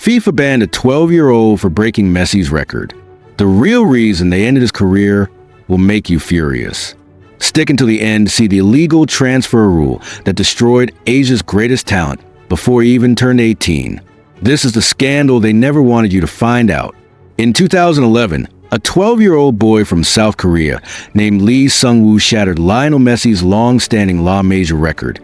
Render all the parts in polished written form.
FIFA banned a 12-year-old for breaking Messi's record. The real reason they ended his career will make you furious. Stick until the end to see the illegal transfer rule that destroyed Asia's greatest talent before he even turned 18. This is the scandal they never wanted you to find out. In 2011, a 12-year-old boy from South Korea named Lee Sung-woo shattered Lionel Messi's long-standing La Masia record,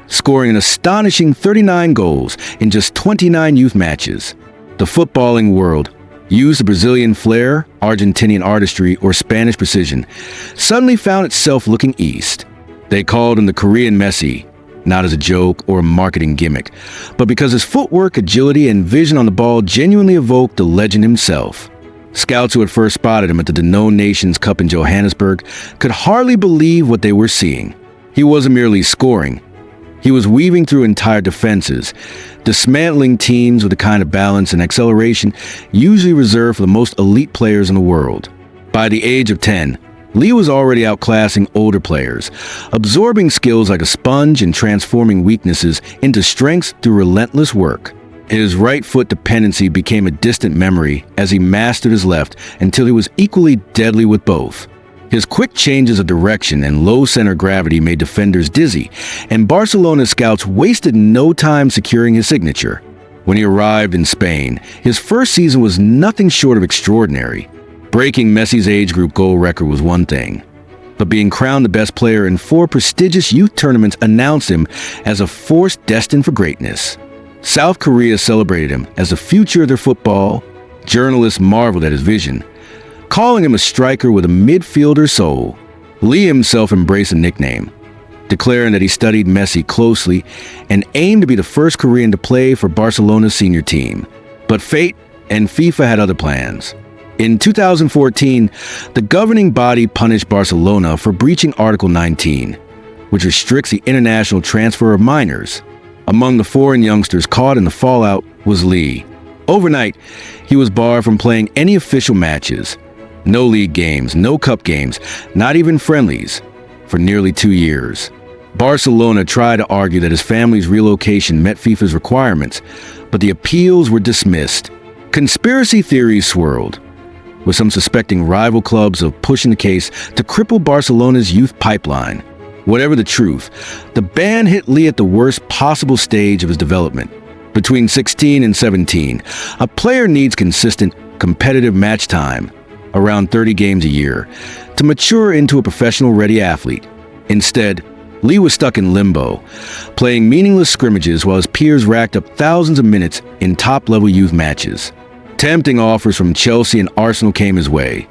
scoring an astonishing 39 goals in just 29 youth matches. The footballing world, used the Brazilian flair, Argentinian artistry, or Spanish precision, suddenly found itself looking east. They called him the Korean Messi, not as a joke or a marketing gimmick, but because his footwork, agility, and vision on the ball genuinely evoked the legend himself. Scouts who had first spotted him at the Known Nations Cup in Johannesburg could hardly believe what they were seeing. He wasn't merely scoring. He was weaving through entire defenses, dismantling teams with the kind of balance and acceleration usually reserved for the most elite players in the world. By the age of 10, Lee was already outclassing older players, absorbing skills like a sponge and transforming weaknesses into strengths through relentless work. His right foot dependency became a distant memory as he mastered his left until he was equally deadly with both. His quick changes of direction and low center gravity made defenders dizzy, and Barcelona scouts wasted no time securing his signature. When he arrived in Spain, his first season was nothing short of extraordinary. Breaking Messi's age group goal record was one thing, but being crowned the best player in 4 prestigious youth tournaments announced him as a force destined for greatness. South Korea celebrated him as the future of their football. Journalists marveled at his vision, calling him a striker with a midfielder soul. Lee himself embraced the nickname, declaring that he studied Messi closely and aimed to be the first Korean to play for Barcelona's senior team. But fate and FIFA had other plans. In 2014, the governing body punished Barcelona for breaching Article 19, which restricts the international transfer of minors. Among the foreign youngsters caught in the fallout was Lee. Overnight, he was barred from playing any official matches. No league games, no cup games, not even friendlies, for nearly 2 years. Barcelona tried to argue that his family's relocation met FIFA's requirements, but the appeals were dismissed. Conspiracy theories swirled, with some suspecting rival clubs of pushing the case to cripple Barcelona's youth pipeline. Whatever the truth, the ban hit Lee at the worst possible stage of his development. Between 16 and 17, a player needs consistent, competitive match time, around 30 games a year, to mature into a professional-ready athlete. Instead, Lee was stuck in limbo, playing meaningless scrimmages while his peers racked up thousands of minutes in top-level youth matches. Tempting offers from Chelsea and Arsenal came his way,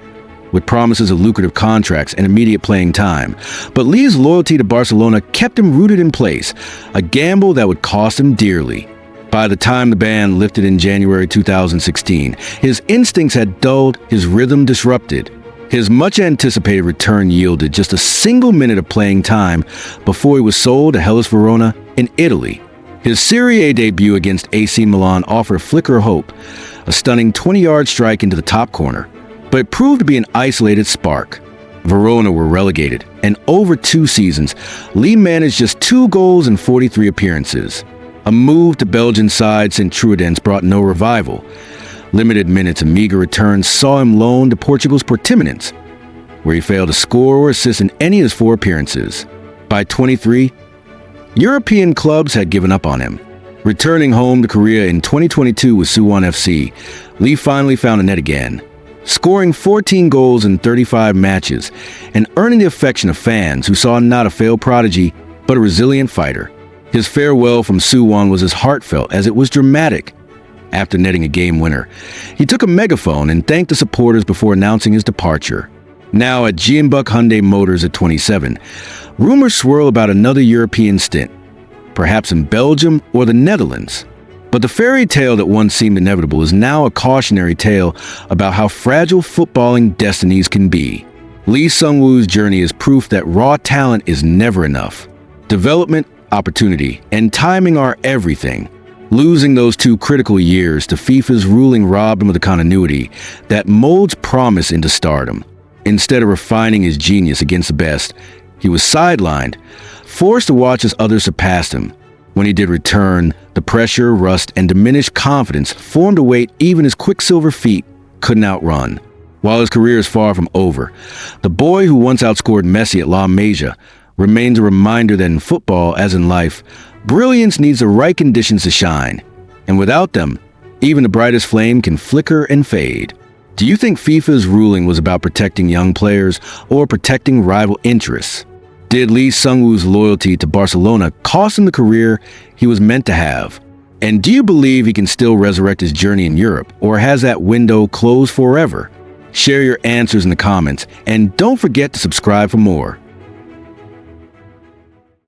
with promises of lucrative contracts and immediate playing time. But Lee's loyalty to Barcelona kept him rooted in place, a gamble that would cost him dearly. By the time the ban lifted in January 2016, his instincts had dulled, his rhythm disrupted. His much-anticipated return yielded just a single minute of playing time before he was sold to Hellas Verona in Italy. His Serie A debut against AC Milan offered a flicker of hope, a stunning 20-yard strike into the top corner, but it proved to be an isolated spark. Verona were relegated, and over 2 seasons, Lee managed just 2 goals in 43 appearances. A move to Belgian side Sint-Truidense brought no revival. Limited minutes and meager returns saw him loaned to Portugal's Portimonense, where he failed to score or assist in any of his 4 appearances. By 23, European clubs had given up on him. Returning home to Korea in 2022 with Suwon FC, Lee finally found a net again, scoring 14 goals in 35 matches and earning the affection of fans who saw not a failed prodigy, but a resilient fighter. His farewell from Suwon was as heartfelt as it was dramatic. After netting a game winner, he took a megaphone and thanked the supporters before announcing his departure. Now at Jeonbuk Hyundai Motors at 27, rumors swirl about another European stint, perhaps in Belgium or the Netherlands. But the fairy tale that once seemed inevitable is now a cautionary tale about how fragile footballing destinies can be. Lee Sung-woo's journey is proof that raw talent is never enough. Development, opportunity, and timing are everything. Losing those 2 critical years to FIFA's ruling robbed him of the continuity that molds promise into stardom. Instead of refining his genius against the best, he was sidelined, forced to watch as others surpassed him. When he did return, the pressure, rust, and diminished confidence formed a weight even his quicksilver feet couldn't outrun. While his career is far from over, the boy who once outscored Messi at La Masia remains a reminder that in football, as in life, brilliance needs the right conditions to shine. And without them, even the brightest flame can flicker and fade. Do you think FIFA's ruling was about protecting young players or protecting rival interests? Did Lee Sung-woo's loyalty to Barcelona cost him the career he was meant to have? And do you believe he can still resurrect his journey in Europe, or has that window closed forever? Share your answers in the comments, and don't forget to subscribe for more.